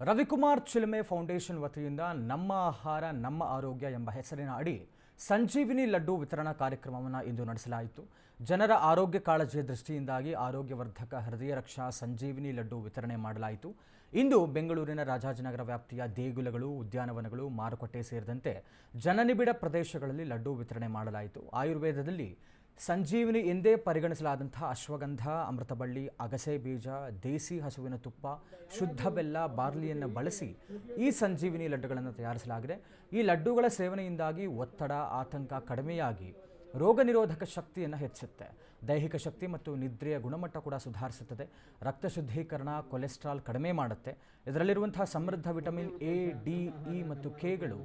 ರವಿಕುಮಾರ್ ಚಿಲುಮೆ foundation ವತಿಯಿಂದ ನಮ್ಮ ಆಹಾರ ನಮ್ಮ ಆರೋಗ್ಯ ಎಂಬ ಹೆಸರಿನ ಅಡಿ ಸಂಜೀವಿನಿ ಲಡ್ಡು ವಿತರಣಾ ಕಾರ್ಯಕ್ರಮವನ್ನು ಇಂದು ನಡೆಸಲಾಯಿತು. ಜನರ ಆರೋಗ್ಯ ಕಾಳಜಿಯ ದೃಷ್ಟಿಯಿಂದಾಗಿ ಆರೋಗ್ಯವರ್ಧಕ ಹೃದಯ ರಕ್ಷಾ ಸಂಜೀವಿನಿ ಲಡ್ಡು ವಿತರಣೆ ಮಾಡಲಾಯಿತು. ಇಂದು ಬೆಂಗಳೂರಿನ ರಾಜಾಜಿನಗರ ವ್ಯಾಪ್ತಿಯ ದೇಗುಲಗಳು, ಉದ್ಯಾನವನಗಳು, ಮಾರುಕಟ್ಟೆ ಸೇರಿದಂತೆ ಜನನಿಬಿಡ ಪ್ರದೇಶಗಳಲ್ಲಿ ಲಡ್ಡು ವಿತರಣೆ ಮಾಡಲಾಯಿತು. ಆಯುರ್ವೇದದಲ್ಲಿ ಸಂಜೀವಿನಿ ಎಂದೇ ಪರಿಗಣಿಸಲಾದಂತಹ ಅಶ್ವಗಂಧ, ಅಮೃತಬಳ್ಳಿ, ಅಗಸೆ ಬೀಜ, ದೇಸಿ ಹಸುವಿನ ತುಪ್ಪ, ಶುದ್ಧ ಬೆಲ್ಲ, ಬಾರ್ಲಿಯನ್ನು ಬಳಸಿ ಈ ಸಂಜೀವಿನಿ ಲಡ್ಡುಗಳನ್ನು ತಯಾರಿಸಲಾಗಿದೆ. ಈ ಲಡ್ಡುಗಳ ಸೇವನೆಯಿಂದಾಗಿ ಒತ್ತಡ, ಆತಂಕ ಕಡಿಮೆಯಾಗಿ ರೋಗ ನಿರೋಧಕ ಶಕ್ತಿಯನ್ನು ಹೆಚ್ಚಿಸುತ್ತೆ. ದೈಹಿಕ ಶಕ್ತಿ ಮತ್ತು ನಿದ್ರೆಯ ಗುಣಮಟ್ಟ ಕೂಡ ಸುಧಾರಿಸುತ್ತದೆ. ರಕ್ತ ಶುದ್ಧೀಕರಣ, ಕೊಲೆಸ್ಟ್ರಾಲ್ ಕಡಿಮೆ ಮಾಡುತ್ತೆ. ಇದರಲ್ಲಿರುವಂತಹ ಸಮೃದ್ಧ ವಿಟಮಿನ್ ಎ, ಡಿ, ಇ ಮತ್ತು ಕೆಗಳು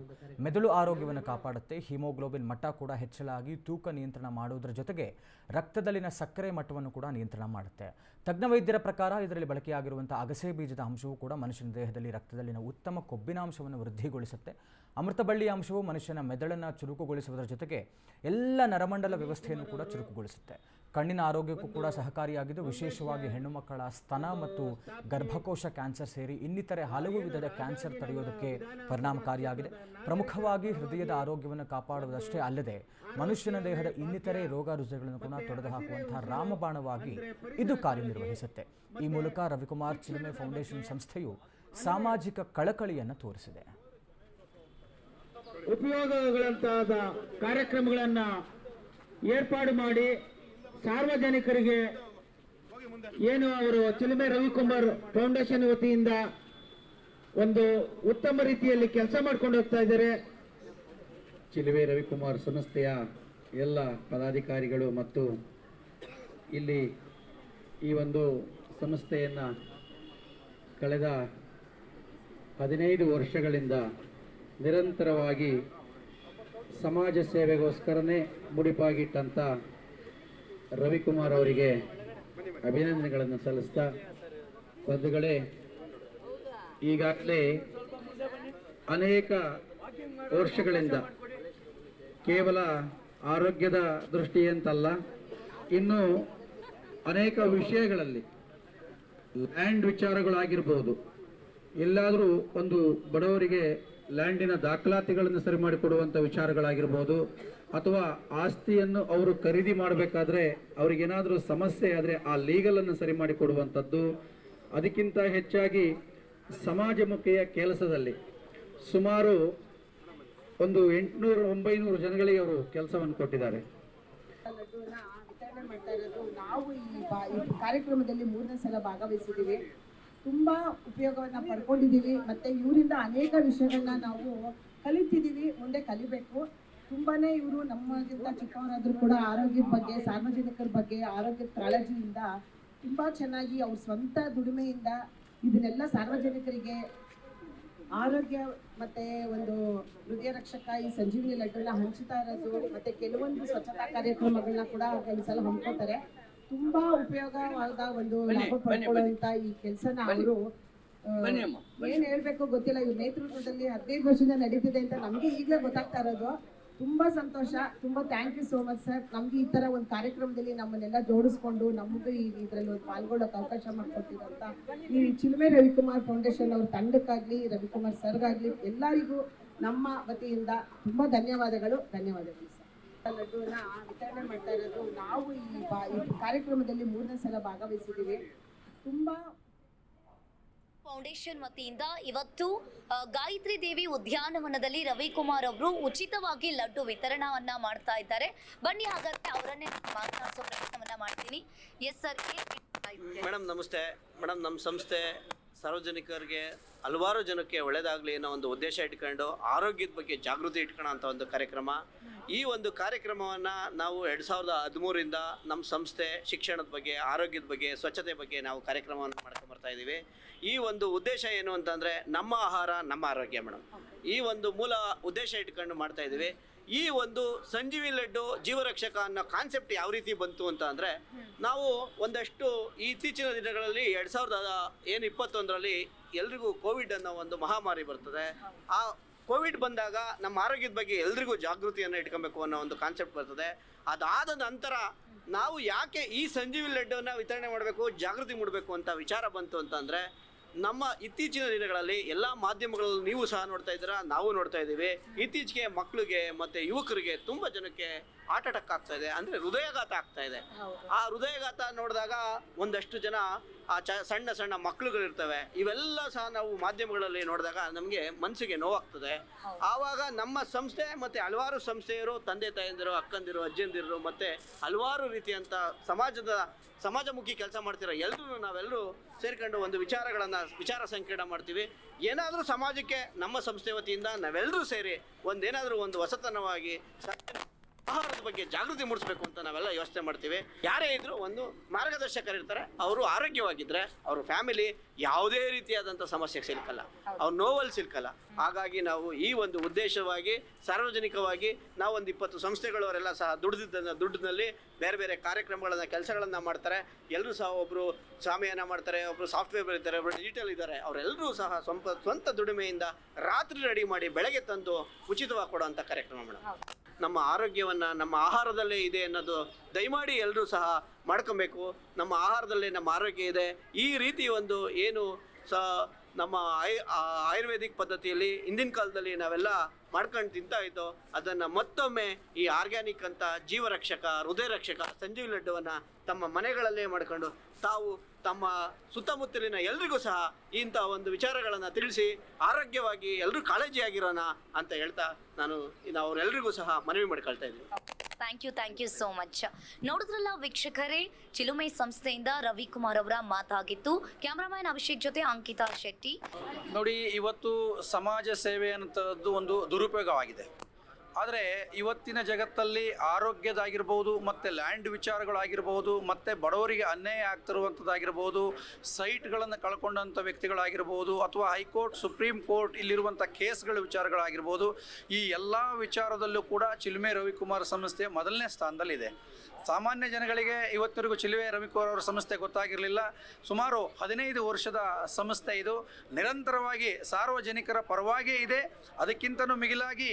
ಮೆದುಳು ಆರೋಗ್ಯವನ್ನು ಕಾಪಾಡುತ್ತೆ. ಹಿಮೋಗ್ಲೋಬಿನ್ ಮಟ್ಟ ಕೂಡ ಹೆಚ್ಚಳಾಗಿ ತೂಕ ನಿಯಂತ್ರಣ ಮಾಡುವುದರ ಜೊತೆಗೆ ರಕ್ತದಲ್ಲಿನ ಸಕ್ಕರೆ ಮಟ್ಟವನ್ನು ಕೂಡ ನಿಯಂತ್ರಣ ಮಾಡುತ್ತೆ. ತಜ್ಞ ವೈದ್ಯರ ಪ್ರಕಾರ ಇದರಲ್ಲಿ ಬಳಕೆಯಾಗಿರುವಂಥ ಅಗಸೆ ಬೀಜದ ಅಂಶವು ಕೂಡ ಮನುಷ್ಯನ ದೇಹದಲ್ಲಿ ರಕ್ತದಲ್ಲಿನ ಉತ್ತಮ ಕೊಬ್ಬಿನಾಂಶವನ್ನು ವೃದ್ಧಿಗೊಳಿಸುತ್ತೆ. ಅಮೃತಬಳ್ಳಿಯ ಅಂಶವು ಮನುಷ್ಯನ ಮೆದುಳನ್ನು ಚುರುಕುಗೊಳಿಸುವುದರ ಜೊತೆಗೆ ಎಲ್ಲ ನರಮಂಡಲ ವ್ಯವಸ್ಥೆಯನ್ನು ಕೂಡ ಚುರುಕುಗೊಳಿಸುತ್ತೆ. ಕಣ್ಣಿನ ಆರೋಗ್ಯಕ್ಕೂ ಕೂಡ ಸಹಕಾರಿಯಾಗಿದ್ದು, ವಿಶೇಷವಾಗಿ ಹೆಣ್ಣು ಮಕ್ಕಳ ಸ್ತನ ಮತ್ತು ಗರ್ಭಕೋಶ ಕ್ಯಾನ್ಸರ್ ಸೇರಿ ಇನ್ನಿತರೆ ಹಲವು ವಿಧದ ಕ್ಯಾನ್ಸರ್ ತಡೆಯುವುದಕ್ಕೆ ಪರಿಣಾಮಕಾರಿಯಾಗಿದೆ. ಪ್ರಮುಖವಾಗಿ ಹೃದಯದ ಆರೋಗ್ಯವನ್ನು ಕಾಪಾಡುವುದಷ್ಟೇ ಅಲ್ಲದೆ ಮನುಷ್ಯನ ದೇಹದ ಇನ್ನಿತರೆ ರೋಗ ರುಜಿನಗಳನ್ನು ಕೂಡ ತೊಡೆದು ಹಾಕುವಂತಹ ರಾಮಬಾಣವಾಗಿ ಇದು ಕಾರ್ಯನಿರ್ವಹಿಸುತ್ತೆ. ಈ ಮೂಲಕ ರವಿಕುಮಾರ್ ಚಿಲುಮೆ ಫೌಂಡೇಶನ್ ಸಂಸ್ಥೆಯು ಸಾಮಾಜಿಕ ಕಳಕಳಿಯನ್ನು ತೋರಿಸಿದೆ. ಉಪಯೋಗಗಳಂತಾದ ಕಾರ್ಯಕ್ರಮಗಳನ್ನು ಏರ್ಪಾಡು ಮಾಡಿ ಸಾರ್ವಜನಿಕರಿಗೆ ಏನು ಅವರು ಚಿಲುಮೆ ರವಿಕುಮಾರ್ ಫೌಂಡೇಶನ್ ವತಿಯಿಂದ ಒಂದು ಉತ್ತಮ ರೀತಿಯಲ್ಲಿ ಕೆಲಸ ಮಾಡ್ಕೊಂಡು ಹೋಗ್ತಾ ಇದ್ದಾರೆ. ಚಿಲುಮೆ ರವಿಕುಮಾರ್ ಸಂಸ್ಥೆಯ ಎಲ್ಲ ಪದಾಧಿಕಾರಿಗಳು ಮತ್ತು ಇಲ್ಲಿ ಈ ಒಂದು ಸಂಸ್ಥೆಯನ್ನು ಕಳೆದ 15 ವರ್ಷಗಳಿಂದ ನಿರಂತರವಾಗಿ ಸಮಾಜ ಸೇವೆಗೋಸ್ಕರನೇ ಮುಡಿಪಾಗಿಟ್ಟಂಥ ರವಿಕುಮಾರ್ ಅವರಿಗೆ ಅಭಿನಂದನೆಗಳನ್ನು ಸಲ್ಲಿಸ್ತಾ, ಬಂಧುಗಳೇ, ಈಗಾಗಲೇ ಅನೇಕ ವರ್ಷಗಳಿಂದ ಕೇವಲ ಆರೋಗ್ಯದ ದೃಷ್ಟಿಯಂತಲ್ಲ, ಇನ್ನೂ ಅನೇಕ ವಿಷಯಗಳಲ್ಲಿ ಲ್ಯಾಂಡ್ ವಿಚಾರಗಳಾಗಿರ್ಬೋದು, ಎಲ್ಲಾದರೂ ಒಂದು ಬಡವರಿಗೆ ಲ್ಯಾಂಡಿನ ದಾಖಲಾತಿಗಳನ್ನು ಸರಿ ಮಾಡಿಕೊಡುವಂಥ ವಿಚಾರಗಳಾಗಿರ್ಬೋದು, ಅಥವಾ ಆಸ್ತಿಯನ್ನು ಅವರು ಖರೀದಿ ಮಾಡಬೇಕಾದ್ರೆ ಅವ್ರಿಗೇನಾದರೂ ಸಮಸ್ಯೆ ಆದರೆ ಆ ಲೀಗಲನ್ನು ಸರಿ ಮಾಡಿಕೊಡುವಂಥದ್ದು, ಅದಕ್ಕಿಂತ ಹೆಚ್ಚಾಗಿ ಸಮಾಜಮುಖಿಯ ಕೆಲಸದಲ್ಲಿ ಸುಮಾರು ಒಂದು 800-900 ಜನಗಳಿಗೆ ಅವರು ಕೆಲಸವನ್ನು ಕೊಟ್ಟಿದ್ದಾರೆ. ವಿತರಣೆ ಮಾಡ್ತಾ ಇರೋದು ನಾವು ಈ ಕಾರ್ಯಕ್ರಮದಲ್ಲಿ 3ನೇ ಸಲ ಭಾಗವಹಿಸಿದ್ದೀವಿ. ತುಂಬ ಉಪಯೋಗವನ್ನು ಪಡ್ಕೊಂಡಿದ್ದೀವಿ. ಮತ್ತು ಇವರಿಂದ ಅನೇಕ ವಿಷಯಗಳನ್ನ ನಾವು ಕಲಿತಿದ್ದೀವಿ, ಮುಂದೆ ಕಲಿಬೇಕು. ತುಂಬಾ ಇವರು ನಮ್ಮಗಿಂತ ಚಿಕ್ಕವರಾದರೂ ಕೂಡ ಆರೋಗ್ಯದ ಬಗ್ಗೆ, ಸಾರ್ವಜನಿಕರ ಬಗ್ಗೆ ಆರೋಗ್ಯದ ಕಾಳಜಿಯಿಂದ ತುಂಬ ಚೆನ್ನಾಗಿ ಅವ್ರ ಸ್ವಂತ ದುಡಿಮೆಯಿಂದ ಇದನ್ನೆಲ್ಲ ಸಾರ್ವಜನಿಕರಿಗೆ ಆರೋಗ್ಯ ಮತ್ತು ಒಂದು ಹೃದಯ ರಕ್ಷಕ ಈ ಸಂಜೀವಿನಿ ಲಡ್ಡುನ ಹಂಚುತ್ತಾ ಇರೋದು, ಮತ್ತು ಕೆಲವೊಂದು ಸ್ವಚ್ಛತಾ ಕಾರ್ಯಕ್ರಮಗಳನ್ನ ಕೂಡ ಕೆಲವು ಸಲ ಹಮ್ಮಿಕೊಳ್ತಾರೆ. ತುಂಬಾ ಉಪಯೋಗವಾದ ಒಂದು ಲಾಭ ಪಡ್ಕೊಳ್ಳುವಂತ ಈ ಕೆಲಸನ ಅವರು ಏನ್ ಹೇಳ್ಬೇಕು ಗೊತ್ತಿಲ್ಲ. ಇವ್ರ ನೇತೃತ್ವದಲ್ಲಿ 15 ವರ್ಷದಿಂದ ನಡೀತಿದೆ ಅಂತ ನಮ್ಗೆ ಈಗಲೇ ಗೊತ್ತಾಗ್ತಾ ಇರೋದು. ತುಂಬಾ ಸಂತೋಷ. ತುಂಬಾ thank you so much sir. ನಮ್ಗೆ ಈ ತರ ಒಂದು ಕಾರ್ಯಕ್ರಮದಲ್ಲಿ ನಮ್ಮನ್ನೆಲ್ಲ ಜೋಡಿಸ್ಕೊಂಡು ನಮಗೂ ಇದರಲ್ಲಿ ಒಂದು ಪಾಲ್ಗೊಳ್ಳೋಕೆ ಅವಕಾಶ ಮಾಡಿಕೊಟ್ಟಿರೋಂಥ ಈ ಚಿಲುಮೆ ರವಿಕುಮಾರ್ ಫೌಂಡೇಶನ್ ಅವ್ರ ತಂಡಕ್ಕಾಗ್ಲಿ, ರವಿಕುಮಾರ್ ಸರ್ಗಾಗ್ಲಿ, ಎಲ್ಲರಿಗೂ ನಮ್ಮ ವತಿಯಿಂದ ತುಂಬಾ ಧನ್ಯವಾದಗಳು ಸರ್. ಲಡ್ಡುನ ವಿತರಣೆ ಮಾಡ್ತಾ ಇರೋದು ನಾವು ಈ ಕಾರ್ಯಕ್ರಮದಲ್ಲಿ 3ನೇ ಸಲ ಭಾಗವಹಿಸಿದ್ದೀವಿ. ತುಂಬಾ ಫೌಂಡೇಶನ್ ವತಿಯಿಂದ ಇವತ್ತು ಗಾಯತ್ರಿ ದೇವಿ ಉದ್ಯಾನವನದಲ್ಲಿ ರವಿಕುಮಾರ್ ಅವರು ಉಚಿತವಾಗಿ ಲಡ್ಡು ವಿತರಣವನ್ನ ಮಾಡ್ತಾ ಇದ್ದಾರೆ. ಬನ್ನಿ ಹಾಗಾದ್ರೆ ಅವರನ್ನೇ ಮಾತನಾಡಿಸೋ ಪ್ರಯತ್ನವನ್ನ ಮಾಡ್ತೀನಿ. Yes sir. ಮೇಡಮ್ ನಮಸ್ತೆ. ಮೇಡಮ್, ನಮ್ಮ ಸಂಸ್ಥೆ ಸಾರ್ವಜನಿಕರಿಗೆ ಹಲವಾರು ಜನಕ್ಕೆ ಒಳ್ಳೆಯದಾಗಲಿ ಅನ್ನೋ ಒಂದು ಉದ್ದೇಶ ಇಟ್ಕೊಂಡು ಆರೋಗ್ಯದ ಬಗ್ಗೆ ಜಾಗೃತಿ ಇಟ್ಕೊಳ್ಳೋ ಅಂಥ ಒಂದು ಕಾರ್ಯಕ್ರಮ. ಈ ಒಂದು ಕಾರ್ಯಕ್ರಮವನ್ನು ನಾವು 2013ರಿಂದ ನಮ್ಮ ಸಂಸ್ಥೆ ಶಿಕ್ಷಣದ ಬಗ್ಗೆ, ಆರೋಗ್ಯದ ಬಗ್ಗೆ, ಸ್ವಚ್ಛತೆ ಬಗ್ಗೆ ನಾವು ಕಾರ್ಯಕ್ರಮವನ್ನು ಮಾಡ್ಕೊಂಬರ್ತಾ ಇದ್ದೀವಿ. ಈ ಒಂದು ಉದ್ದೇಶ ಏನು ಅಂತಂದರೆ ನಮ್ಮ ಆಹಾರ ನಮ್ಮ ಆರೋಗ್ಯ ಮೇಡಮ್. ಈ ಒಂದು ಮೂಲ ಉದ್ದೇಶ ಇಟ್ಕೊಂಡು ಮಾಡ್ತಾ ಇದ್ದೀವಿ. ಈ ಒಂದು ಸಂಜೀವಿನಿ ಲಡ್ಡು ಜೀವರಕ್ಷಕ ಅನ್ನೋ ಕಾನ್ಸೆಪ್ಟ್ ಯಾವ ರೀತಿ ಬಂತು ಅಂತ ಅಂದರೆ, ನಾವು ಒಂದಷ್ಟು ಇತ್ತೀಚಿನ ದಿನಗಳಲ್ಲಿ 2021ರಲ್ಲಿ ಎಲ್ರಿಗೂ ಕೋವಿಡ್ ಅನ್ನೋ ಒಂದು ಮಹಾಮಾರಿ ಬರ್ತದೆ. ಆ ಕೋವಿಡ್ ಬಂದಾಗ ನಮ್ಮ ಆರೋಗ್ಯದ ಬಗ್ಗೆ ಎಲ್ರಿಗೂ ಜಾಗೃತಿಯನ್ನು ಇಟ್ಕೊಬೇಕು ಅನ್ನೋ ಒಂದು ಕಾನ್ಸೆಪ್ಟ್ ಬರ್ತದೆ. ಅದಾದ ನಂತರ ನಾವು ಯಾಕೆ ಈ ಸಂಜೀವಿನಿ ಲಡ್ಡನ್ನು ವಿತರಣೆ ಮಾಡಬೇಕು, ಜಾಗೃತಿ ಮೂಡಬೇಕು ಅಂತ ವಿಚಾರ ಬಂತು ಅಂತಂದರೆ, ನಮ್ಮ ಇತ್ತೀಚಿನ ದಿನಗಳಲ್ಲಿ ಎಲ್ಲ ಮಾಧ್ಯಮಗಳಲ್ಲಿ ನೀವು ಸಹ ನೋಡ್ತಾ ಇದ್ದೀರಾ, ನಾವು ನೋಡ್ತಾ ಇದ್ದೀವಿ. ಇತ್ತೀಚೆಗೆ ಮಕ್ಕಳಿಗೆ ಮತ್ತು ಯುವಕರಿಗೆ ತುಂಬ ಜನಕ್ಕೆ ಹಾರ್ಟ್ ಅಟ್ಯಾಕ್ ಆಗ್ತಾ ಇದೆ, ಅಂದರೆ ಹೃದಯಾಘಾತ ಆಗ್ತಾ ಇದೆ. ಆ ಹೃದಯಾಘಾತ ನೋಡಿದಾಗ ಒಂದಷ್ಟು ಜನ ಸಣ್ಣ ಸಣ್ಣ ಮಕ್ಕಳುಗಳಿರ್ತವೆ. ಇವೆಲ್ಲ ಸಹ ನಾವು ಮಾಧ್ಯಮಗಳಲ್ಲಿ ನೋಡಿದಾಗ ನಮಗೆ ಮನಸ್ಸಿಗೆ ನೋವಾಗ್ತದೆ. ಆವಾಗ ನಮ್ಮ ಸಂಸ್ಥೆ ಮತ್ತು ಹಲವಾರು ಸಂಸ್ಥೆಯರು, ತಂದೆ ತಾಯಂದಿರು, ಅಕ್ಕಂದಿರು, ಅಜ್ಜಿಯಂದಿರು ಮತ್ತು ಹಲವಾರು ರೀತಿಯಂಥ ಸಮಾಜಮುಖಿ ಕೆಲಸ ಮಾಡ್ತಿರೋ ನಾವೆಲ್ಲರೂ ಸೇರ್ಕೊಂಡು ಒಂದು ವಿಚಾರ ಸಂಕಿರಣ ಮಾಡ್ತೀವಿ. ಏನಾದರೂ ಸಮಾಜಕ್ಕೆ ನಮ್ಮ ಸಂಸ್ಥೆ ವತಿಯಿಂದ ನಾವೆಲ್ಲರೂ ಸೇರಿ ಒಂದು ಹೊಸತನವಾಗಿ ಆಹಾರದ ಬಗ್ಗೆ ಜಾಗೃತಿ ಮೂಡಿಸಬೇಕು ಅಂತ ನಾವೆಲ್ಲ ಯೋಚನೆ ಮಾಡ್ತೀವಿ. ಯಾರೇ ಇದ್ರೂ ಒಂದು ಮಾರ್ಗದರ್ಶಕರಿರ್ತಾರೆ, ಅವರು ಆರೋಗ್ಯವಾಗಿದ್ದರೆ ಅವ್ರ ಫ್ಯಾಮಿಲಿ ಯಾವುದೇ ರೀತಿಯಾದಂಥ ಸಮಸ್ಯೆಗೆ ಸಿಲ್ಕಲ್ಲ, ಅವ್ರು ನೋವಲ್ಲಿ ಸಿಲ್ಕಲ್ಲ. ಹಾಗಾಗಿ ನಾವು ಈ ಒಂದು ಉದ್ದೇಶವಾಗಿ ಸಾರ್ವಜನಿಕವಾಗಿ ನಾವು ಒಂದು 20 ಸಂಸ್ಥೆಗಳವರೆಲ್ಲ ಸಹ ದುಡ್ಡಿನಲ್ಲಿ ಬೇರೆ ಬೇರೆ ಕೆಲಸಗಳನ್ನು ಮಾಡ್ತಾರೆ. ಎಲ್ಲರೂ ಸಹ ಒಬ್ಬರು ಶಾಮಿಯಾನ ಮಾಡ್ತಾರೆ, ಒಬ್ಬರು ಸಾಫ್ಟ್ವೇರ್ ಬರೀತಾರೆ, ಒಬ್ಬರು ಡಿಜಿಟಲ್ ಇದ್ದಾರೆ. ಅವರೆಲ್ಲರೂ ಸಹ ಸ್ವಂತ ದುಡಿಮೆಯಿಂದ ರಾತ್ರಿ ರೆಡಿ ಮಾಡಿ ಬೆಳಗ್ಗೆ ತಂದು ಉಚಿತವಾಗಿ ಕೊಡುವಂಥ ಕಾರ್ಯಕ್ರಮ ಮೇಡಮ್. ನಮ್ಮ ಆರೋಗ್ಯವನ್ನು ನಮ್ಮ ಆಹಾರದಲ್ಲೇ ಇದೆ ಅನ್ನೋದು ದಯಮಾಡಿ ಎಲ್ಲರೂ ಸಹ ಮಾಡ್ಕೊಬೇಕು. ನಮ್ಮ ಆಹಾರದಲ್ಲೇ ನಮ್ಮ ಆರೋಗ್ಯ ಇದೆ. ಈ ರೀತಿ ಒಂದು ಏನು ನಮ್ಮ ಆಯುರ್ವೇದಿಕ್ ಪದ್ಧತಿಯಲ್ಲಿ ಹಿಂದಿನ ಕಾಲದಲ್ಲಿ ನಾವೆಲ್ಲ ಮಾಡ್ಕೊಂಡು ತಿಂತಾ ಇದ್ದೋ, ಅದನ್ನು ಮತ್ತೊಮ್ಮೆ ಈ ಆರ್ಗ್ಯಾನಿಕ್ ಅಂತ ಜೀವರಕ್ಷಕ, ಹೃದಯ ರಕ್ಷಕ ಸಂಜೀವಿ ಲಡ್ಡುವನ್ನು ತಮ್ಮ ಮನೆಗಳಲ್ಲೇ ಮಾಡ್ಕೊಂಡು ತಾವು ತಮ್ಮ ಸುತ್ತಮುತ್ತಲಿನ ಎಲ್ರಿಗೂ ಸಹ ಇಂಥ ಒಂದು ವಿಚಾರಗಳನ್ನು ತಿಳಿಸಿ ಆರೋಗ್ಯವಾಗಿ ಎಲ್ಲರೂ ಕಾಳಜಿಯಾಗಿರೋಣ ಅಂತ ಹೇಳ್ತಾ ನಾನು ಅವರೆಲ್ಲರಿಗೂ ಸಹ ಮನವಿ ಮಾಡ್ಕೊಳ್ತಾ ಇದ್ದೀನಿ. Thank you so much. ನೋಡಿದ್ರಲ್ಲ ವೀಕ್ಷಕರೇ, ಚಿಲುಮೆ ಸಂಸ್ಥೆಯಿಂದ ರವಿಕುಮಾರ್ ಅವರ ಮಾತಾಗಿತ್ತು. ಕ್ಯಾಮ್ರಾಮನ್ ಅಭಿಷೇಕ್ ಜೊತೆ ಅಂಕಿತಾ ಶೆಟ್ಟಿ. ನೋಡಿ, ಇವತ್ತು ಸಮಾಜ ಸೇವೆ ಅನ್ನೋಂಥದ್ದು ಒಂದು ದುರುಪಯೋಗವಾಗಿದೆ. ಆದರೆ ಇವತ್ತಿನ ಜಗತ್ತಲ್ಲಿ ಆರೋಗ್ಯದಾಗಿರ್ಬೋದು, ಮತ್ತು ಲ್ಯಾಂಡ್ ವಿಚಾರಗಳಾಗಿರ್ಬೋದು, ಮತ್ತು ಬಡವರಿಗೆ ಅನ್ಯಾಯ ಆಗ್ತಿರುವಂಥದ್ದಾಗಿರ್ಬೋದು, ಸೈಟ್ಗಳನ್ನು ಕಳ್ಕೊಂಡಂಥ ವ್ಯಕ್ತಿಗಳಾಗಿರ್ಬೋದು, ಅಥವಾ ಹೈಕೋರ್ಟ್, ಸುಪ್ರೀಂ ಕೋರ್ಟ್ ಇಲ್ಲಿರುವಂಥ ಕೇಸ್ಗಳ ವಿಚಾರಗಳಾಗಿರ್ಬೋದು, ಈ ಎಲ್ಲ ವಿಚಾರದಲ್ಲೂ ಕೂಡ ಚಿಲುಮೆ ರವಿಕುಮಾರ್ ಸಂಸ್ಥೆ ಮೊದಲನೇ ಸ್ಥಾನದಲ್ಲಿದೆ. ಸಾಮಾನ್ಯ ಜನಗಳಿಗೆ ಇವತ್ತಿವರೆಗೂ ಚಿಲುಮೆ ರವಿಕುಮಾರ್ ಅವರ ಸಂಸ್ಥೆ ಗೊತ್ತಾಗಿರಲಿಲ್ಲ. ಸುಮಾರು 15 ವರ್ಷದ ಸಂಸ್ಥೆ ಇದು. ನಿರಂತರವಾಗಿ ಸಾರ್ವಜನಿಕರ ಪರವಾಗಿಯೇ ಇದೆ. ಅದಕ್ಕಿಂತಲೂ ಮಿಗಿಲಾಗಿ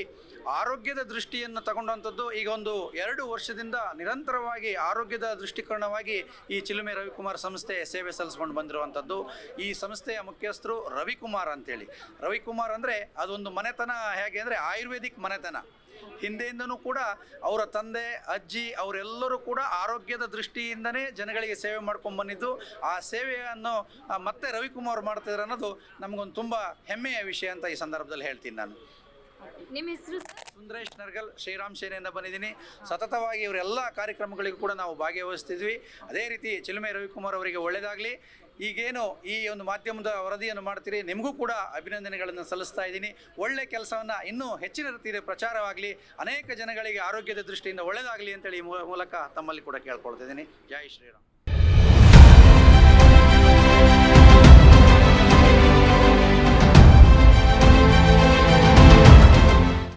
ಆರೋಗ್ಯದ ದೃಷ್ಟಿಯನ್ನು ತಗೊಂಡಂಥದ್ದು ಈಗ ಒಂದು 2 ವರ್ಷದಿಂದ ನಿರಂತರವಾಗಿ ಆರೋಗ್ಯದ ದೃಷ್ಟಿಕೋನವಾಗಿ ಈ ಚಿಲುಮೆ ರವಿಕುಮಾರ್ ಸಂಸ್ಥೆ ಸೇವೆ ಸಲ್ಲಿಸ್ಕೊಂಡು ಬಂದಿರುವಂಥದ್ದು. ಈ ಸಂಸ್ಥೆಯ ಮುಖ್ಯಸ್ಥರು ರವಿಕುಮಾರ್ ಅಂತೇಳಿ. ರವಿಕುಮಾರ್ ಅಂದರೆ ಅದೊಂದು ಮನೆತನ. ಹೇಗೆ ಅಂದರೆ ಆಯುರ್ವೇದಿಕ್ ಮನೆತನ. ಹಿಂದೆಯಿಂದನೂ ಕೂಡ ಅವರ ತಂದೆ, ಅಜ್ಜಿ ಅವರೆಲ್ಲರೂ ಕೂಡ ಆರೋಗ್ಯದ ದೃಷ್ಟಿಯಿಂದನೇ ಜನಗಳಿಗೆ ಸೇವೆ ಮಾಡ್ಕೊಂಡು ಬಂದಿದ್ದು. ಆ ಸೇವೆಯನ್ನು ಮತ್ತೆ ರವಿಕುಮಾರ್ ಮಾಡ್ತಿದ್ದಾರೆ ಅನ್ನೋದು ನಮಗೊಂದು ತುಂಬ ಹೆಮ್ಮೆಯ ವಿಷಯ ಅಂತ ಈ ಸಂದರ್ಭದಲ್ಲಿ ಹೇಳ್ತೀನಿ ನಾನು. ನಿಮ್ಮ ಹೆಸರು? ಸುಂದರೇಶ್ ನರ್ಗಲ್, ಶ್ರೀರಾಮ್ ಸೇನೆಯಿಂದ ಬಂದಿದ್ದೀನಿ. ಸತತವಾಗಿ ಇವರೆಲ್ಲ ಕಾರ್ಯಕ್ರಮಗಳಿಗೂ ಕೂಡ ನಾವು ಭಾಗವಹಿಸ್ತಿದ್ವಿ. ಅದೇ ರೀತಿ ಚಿಲುಮೆ ರವಿಕುಮಾರ್ ಅವರಿಗೆ ಒಳ್ಳೆಯದಾಗಲಿ. ಈಗೇನು ಈ ಒಂದು ಮಾಧ್ಯಮದ ವರದಿಯನ್ನು ಮಾಡ್ತೀರಿ, ನಿಮಗೂ ಕೂಡ ಅಭಿನಂದನೆಗಳನ್ನು ಸಲ್ಲಿಸ್ತಾ ಇದ್ದೀನಿ. ಒಳ್ಳೆ ಕೆಲಸವನ್ನು ಇನ್ನೂ ಹೆಚ್ಚಿನ ರೀತಿಯಲ್ಲಿ ಪ್ರಚಾರವಾಗಲಿ, ಅನೇಕ ಜನಗಳಿಗೆ ಆರೋಗ್ಯದ ದೃಷ್ಟಿಯಿಂದ ಒಳ್ಳೆಯದಾಗಲಿ ಅಂತೇಳಿ ಈ ಮೂಲಕ ತಮ್ಮಲ್ಲಿ ಕೂಡ ಕೇಳ್ಕೊಳ್ತಿದ್ದೀನಿ. ಜೈ ಶ್ರೀರಾಮ್.